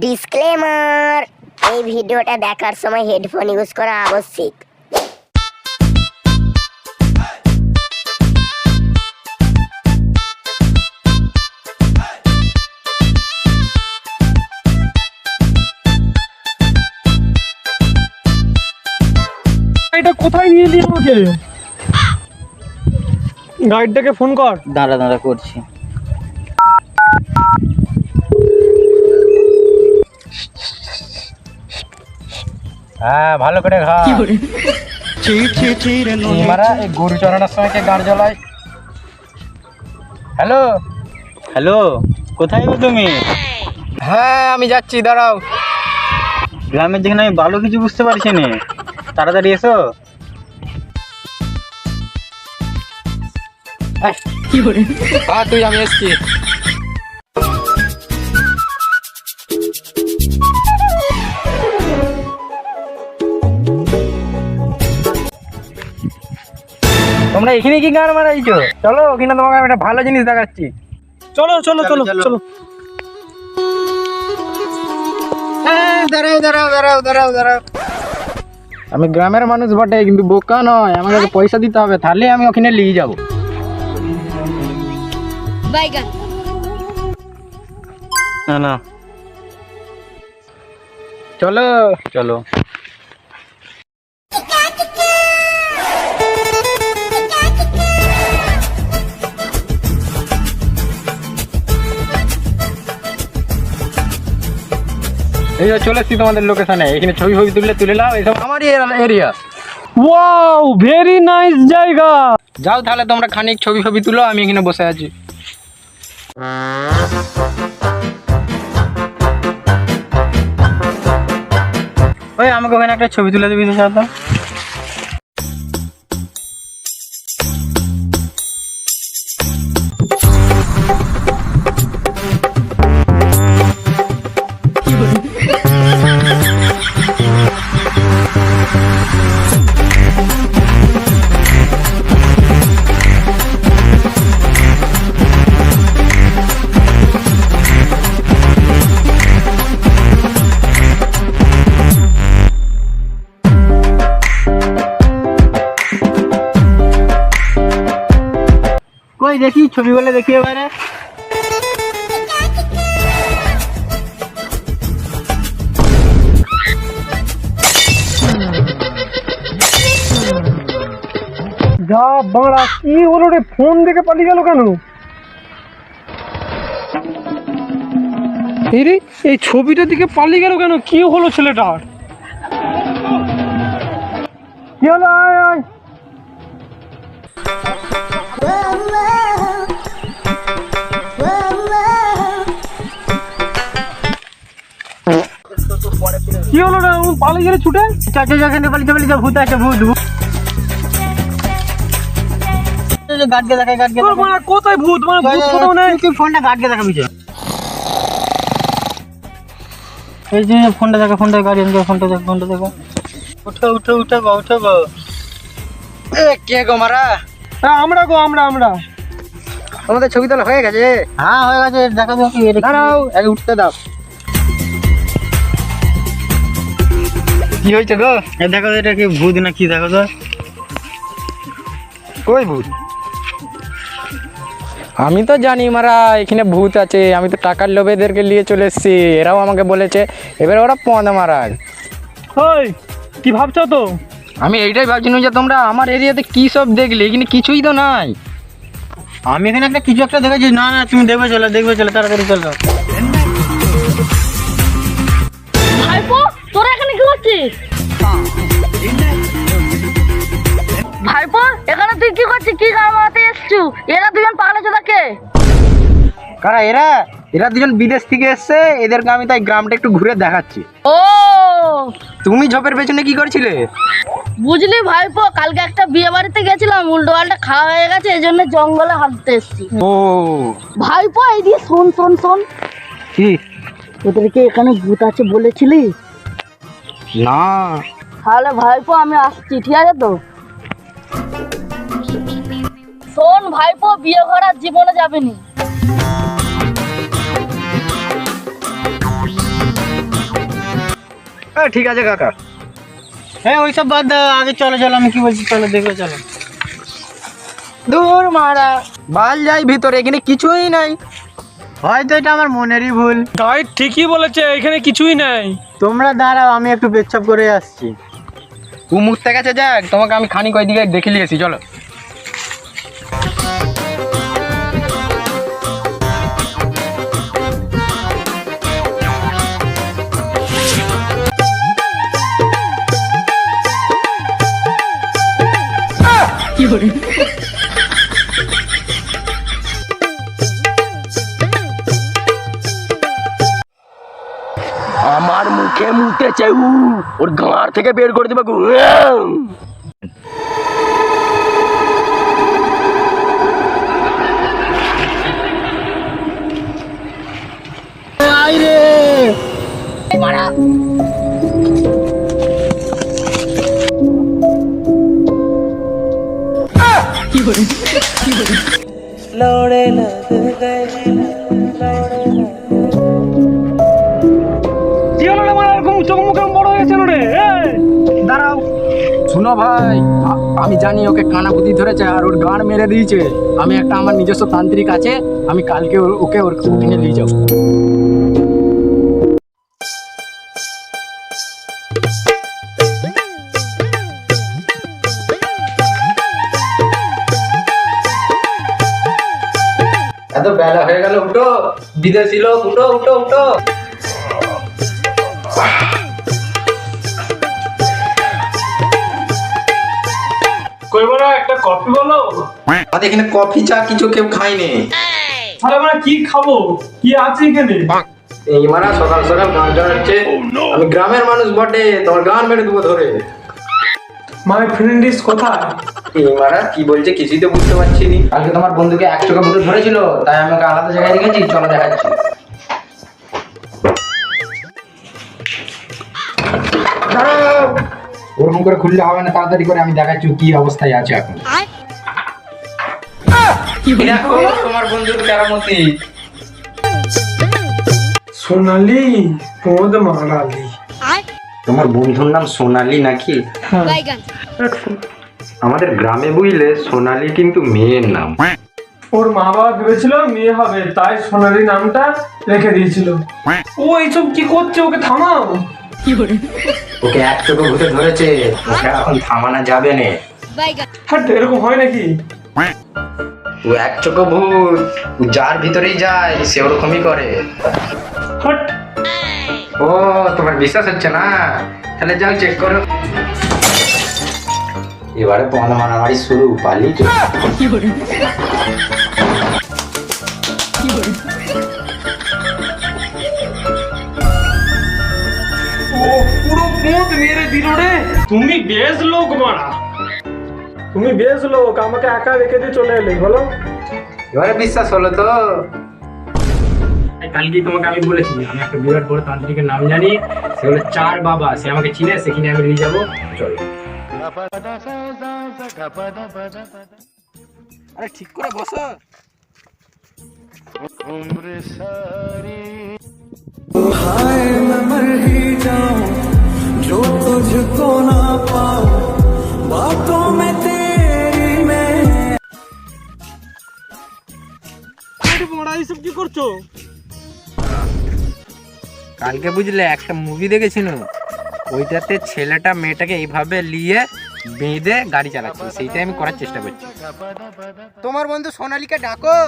Disclaimer, এই ভিডিওটা দেখার সময় হেডফোন ইউজ করা আবশ্যক। এটা কোথায় নিয়ে এলি আমাকে? গাইডটাকে ফোন কর। দাঁড়া দাঁড়া করছি। হ্যাঁ, ভালো করে খা। মারা এই গরু চড়ানোর সময় কে গাড় জ্বলায়? হ্যালো হ্যালো, কোথায় গো তুমি? হ্যাঁ আমি যাচ্ছি, দাঁড়াও। গ্রামের যেখানে আমি ভালো কিছু বুঝতে পারছি না, তাড়াতাড়ি এসো। হ্যাঁ তুই, আমি এসছি। তোমরা এখানে কি গান মারাইছো? চলো ওখানে তোমাকে আমি একটা ভালো জিনিস দেখাচ্ছি। চলো চলো চলো চলো। দাঁড়াও দাঁড়াও দাঁড়াও দাঁড়াও দাঁড়াও। আমি গ্রামের মানুষ বটে, কিন্তু বোকা নয়। আমাকে পয়সা দিতে হবে, তাহলে আমি ওখানে নিয়ে যাবো। না না, চলো চলো। এই চলে এসছি তোমাদের লোকেশনে। এখানে ছবি ফবি তুলে নাও, এসব আমারই এরিয়া। ওয়াও, ভেরি নাইস জায়গা। যাও তাহলে তোমরা খানিক ছবি ফবি তুলো, আমি এখানে বসে আছি। ওই আমাকে ওখানে একটা ছবি তুলে দিবি তো সাথে। কই দেখি ছবিগুলো, দেখি এবারে। যা বাড়া, কি হলো রে? ফোন দেখে পালিয়ে গেল কেন? এই রে, এই ছবিটার দিকে পালিয়ে গেল কেন? কি হলো ছেলেটার? কি হলো? আয় আয়। কি হলো রে? পালিয়ে গেলে ছুটে? চাচা যেখানে পালিয়ে ভূত আছে, ভূত। গার্ডকে দেখাই, গার্ডকে তোর মানে কোথায় ভূত? মানে ভূত কোথাও নেই। তুই ফোনটা গার্ডকে দেখাবি। এই যে ফোনটা দেখা, ফোনটা গার্ডিয়ানকে ফোনটা দেখা, ফোনটা দেখা। উঠো উঠো উঠো গো, উঠো গো। এ কে গো মারা? আমরা গো, আমরা। আমাদের ছবি তোলা হয়ে গেছে? হ্যাঁ হয়ে গেছে। দেখা দেখি, দাঁড়াও আগে উঠতে দাও। কি হয়েছে গো? দেখো এটা কি ভূত না কি? দেখো তো, কই ভূত? আমি তো জানি মারা এখানে ভূত আছে। আমি তো টাকার লোভে এদেরকে নিয়ে চলে এসেছি। এরাও আমাকে বলেছে, এবার ওরা পদ মারা। ওই কি ভাবছো তো? আমি এইটাই ভাবছি যে তোমরা আমার এরিয়াতে কি সব দেখলে, এখানে কিছুই তো নাই। আমি এখানে একটা কিছু একটা দেখেছি। না না, তুমি দেখবে চলো তাড়াতাড়ি চলো। ভাইপো, তোরা এখানে কি করছিস? ভাইপো, এখানে তুই কি করছিস? কি গান মারাতে এসছু? এরা দুজন পাগলা চোদাকে। কারা এরা? এরা দুজন বিদেশ থেকে এসছে। এদেরকে আমি তাই গ্রামটা একটু ঘুরে দেখাচ্ছি। ও, তুমি ঝোপের পেছনে কি করছিলে? বুঝলি ভাইপো, কালকে একটা বিয়ে বাড়িতে গেছিলাম, উল্টো পাল্টা খাওয়া হয়ে গেছে, এই জন্য জঙ্গলে হাঁটতে এসছি। ও ভাইপো, এই দিয়ে শোন। কি? তোদেরকে এখানে ভূত আছে বলেছিলি? না। তাহলে ভাইপো আমি আসছি, ঠিক আছে তো? শোন ভাইপো, বিয়ে করার জীবনে যাবেনি। ঠিক আছে কাকা। হ্যাঁ ওইসব বাদ দাও, আগে চলো চলো, আমি কি বলছি চলো দেখবে চলো। দূর মারা, বাল যাই ভিতরে, এখানে কিছুই নাই। হয়তো এটা আমার মনেরই ভুল। গাইড ঠিকই বলেছে, এখানে কিছুই নাই। তোমরা দাঁড়াও, আমি একটু পেচ্ছাপ করে আসছি। মুখতে গেছে যাক, তোমাকে আমি খানিক ওইদিকে দেখে নিয়েছি, চলো। আমার মুখে মুতে চাই ওর গাঁর থেকে বের করে দেবে গো। কি হলো রে মারা, এরকম চোখ মুখে বড় হয়েছে রে? দাঁড়াও, শুনো ভাই, আমি জানি ওকে কানাপুতি ধরেছে আর ওর গান মেরে দিয়েছে। আমি একটা আমার নিজস্ব তান্ত্রিক আছে, আমি কালকে ওকে ওখানে নিয়ে যাবো। এত বেলা হয়ে গেল, উঠো বিদেশি লোক, উঠো উঠো উঠো। একটা কফি বলো। আমাদের এখানে কফি চা কিছু কেউ খায়নি। তাহলে আমরা কি খাবো, কি আছে এখানে? এই মারা সকাল সকাল গান চালাচ্ছে, আমি গ্রামের মানুষ বটে, তোমার গান মেরে দেবো ধরে। মাই ফ্রেন্ড ইজ কোথায়? এই মারা কি বলছে কিছুই তো বুঝতে পারছি নি। কালকে তোমার বন্ধুকে 1 টাকা বুটো ধরেছিল, তাই আমি ওকে আলাদা জায়গায় রেখেছি, চলো দেখাচ্ছি। দাঁড়াও, ওরকম করে খুললে হবে না, তাড়াতাড়ি করে আমি দেখাচ্ছি কি অবস্থায় আছে এখন। দেখো তোমার বন্ধুর কেরামতি। সোনালি পদ মারালি। তোমার বন্ধুর নাম সোনালি নাকি? আমাদের গ্রামে বুঝলে সোনালি কিন্তু মেয়ের নাম। ওর মা বাবা ভেবেছিল মেয়ে হবে, তাই সোনালি নামটা রেখে দিয়েছিল। ও এইসব কি করছে, ওকে থামাও। ওকে 1 টাকা ভূতে ধরেছে, ওকে এখন থামানো যাবে না। হ্যাঁ এরকম হয় নাকি? ও 1 চোখো ভূত, ও যার ভিতরেই যায় সে ওরকমই করে। হট। ও তোমার বিশ্বাস হচ্ছে না, তাহলে যাও চেক করো। এবারে পদ মারামারি শুরু, পালি তো। ও পুরো পদ মেরে দিল রে। তুমি বেশ লোক মারা, তুমি বেশ লোক, আমাকে একা রেখে দিয়ে চলে এলে, বলো। এবারে বিশ্বাস হলো তো? কালকেই তোমাকে আমি বলেছি আমি একটা বিরাট বড় তান্ত্রিকের নাম জানি, সে হলো 4 বাবা, সে আমাকে চিনে, সেখানে আমি নিয়ে যাবো, চলো। আরে ঠিক করে বসো। এইসব কি করছো? কালকে বুঝলে একটা মুভি দেখেছিল, ওইটাতে ছেলেটা মেয়েটাকে এইভাবে নিয়ে বেঁধে গাড়ি চালাচ্ছে, সেইটাই আমি করার চেষ্টা করছি। তোমার বন্ধু সোনালীকে ডাকো।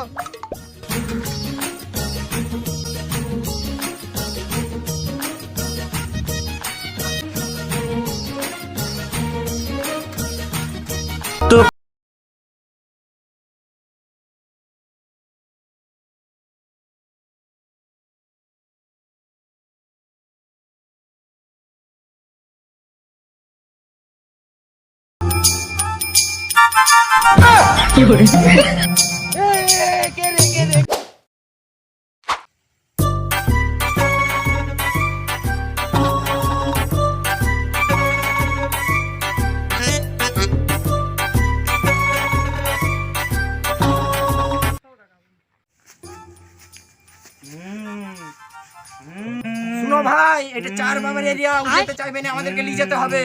ভাই এটা চার বাবার এরিয়া, যেতে চাইবে না, আমাদেরকে নিয়ে যেতে হবে।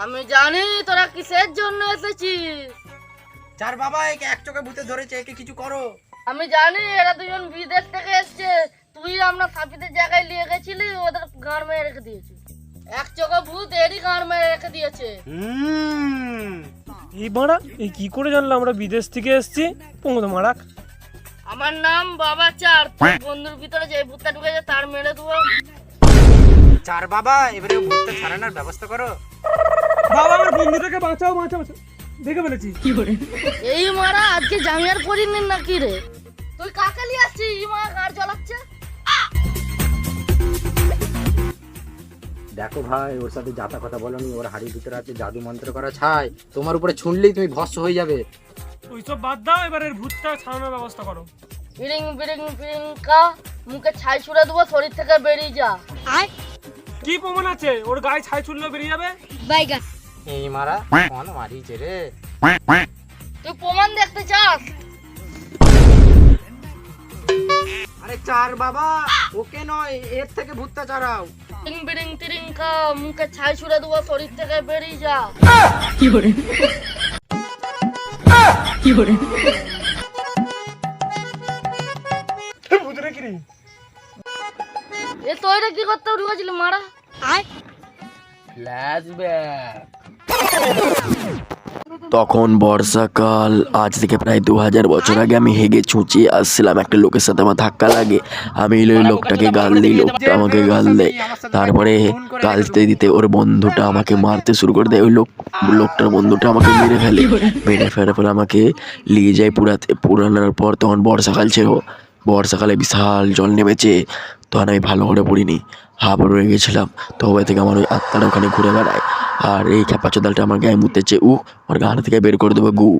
আমি জানি তোরা কিসের জন্য এসেছিস। চার বাবা একে এক চোখে ভূতে ধরেছে, একে কিছু করো। আমি জানি এরা দুজন বিদেশ থেকে এসছে, তুই আমরা সাপিদের জায়গায় নিয়ে গেছিলি, ওদের গাড় মেরে রেখে দিয়েছি। এক চোখে ভূত এরই গাড় মেরে রেখে দিয়েছে। এই মারা এই কি করে জানলাম আমরা বিদেশ থেকে এসেছি? পঙ্গদ মারাক। আমার নাম বাবা চার, তোর বন্ধুর ভিতরে যে ভূতটা ঢুকেছে তার মেরে দেবো। চার বাবা এবারে ভূতটা ছাড়ানোর ব্যবস্থা করো। বাবা আমার বন্ধুটাকে বাঁচাও বাঁচাও বাঁচাও। দেখে ফেলেছি। কি করে? এই মারা আজকে জামিয়ার করিনি নাকি রে? তুই কাকে নিয়ে আসছিস? এই মারা গাড় জ্বালাচ্ছে। দেখো ভাই, ওর সাথে যাতা কথা বলনি, ওর হাড়ির ভিতরে আছে জাদু মন্ত্র করা ছাই, তোমার উপরে ছুঁড়লেই তুমি ভস্ম হয়ে যাবে। ওইসব বাদ দাও, এবার এর ভূতটা ছাড়ানোর ব্যবস্থা করো। বিড়িং বিড়িং বিড়িং কা, মুখে ছাই ছুড়ে দেবো, শরীর থেকে বেরিয়ে যা। কি প্রমাণ আছে ওর গায়ে ছাই ছুড়লে বেরিয়ে যাবে? এই মারা কোন মারিছে রে? তুই প্রমাণ দেখতে চাস? আরে চার বাবা ওকে নয়, এর থেকে ভূতটা ছাড়াও। বিড়িং বিড়িং তিরিং কা, মুখে ছাই ছুড়ে দেবো, শরীর থেকে বেরিয়ে যা। ভূতরে কি রে? এ তোরা কি করতে ঢুকেছিল মারা? ফ্ল্যাশব্যাক। তখন বর্ষাকাল, আজ থেকে প্রায় 2000 বছর আগে আমি হেগে ছুঁচিয়ে আসছিলাম, একটা লোকের সাথে আমার ধাক্কা লাগে। আমি ওই লোকটাকে গাল দিই, লোকটা আমাকে গাল দেয়। তারপরে গাল দিতে দিতে ওর বন্ধুটা আমাকে মারতে শুরু করে দেয়। ওই লোকটার বন্ধুটা আমাকে মেরে ফেলে পরে আমাকে নিয়ে যায় পুরানোর পর। তখন বর্ষাকাল ছিল, বর্ষাকালে বিশাল জল নেমেছে। তখন আমি ভালো করে পড়িনি, হাফ রয়ে গেছিলাম। তবে থেকে আমার ওই আত্মাটা ওখানে ঘুরে বেড়ায়, আর এই খ্যাপা চোদালটা আমার গায়ে মুতেছে। ওর গা থেকে বের করে দেবো গু।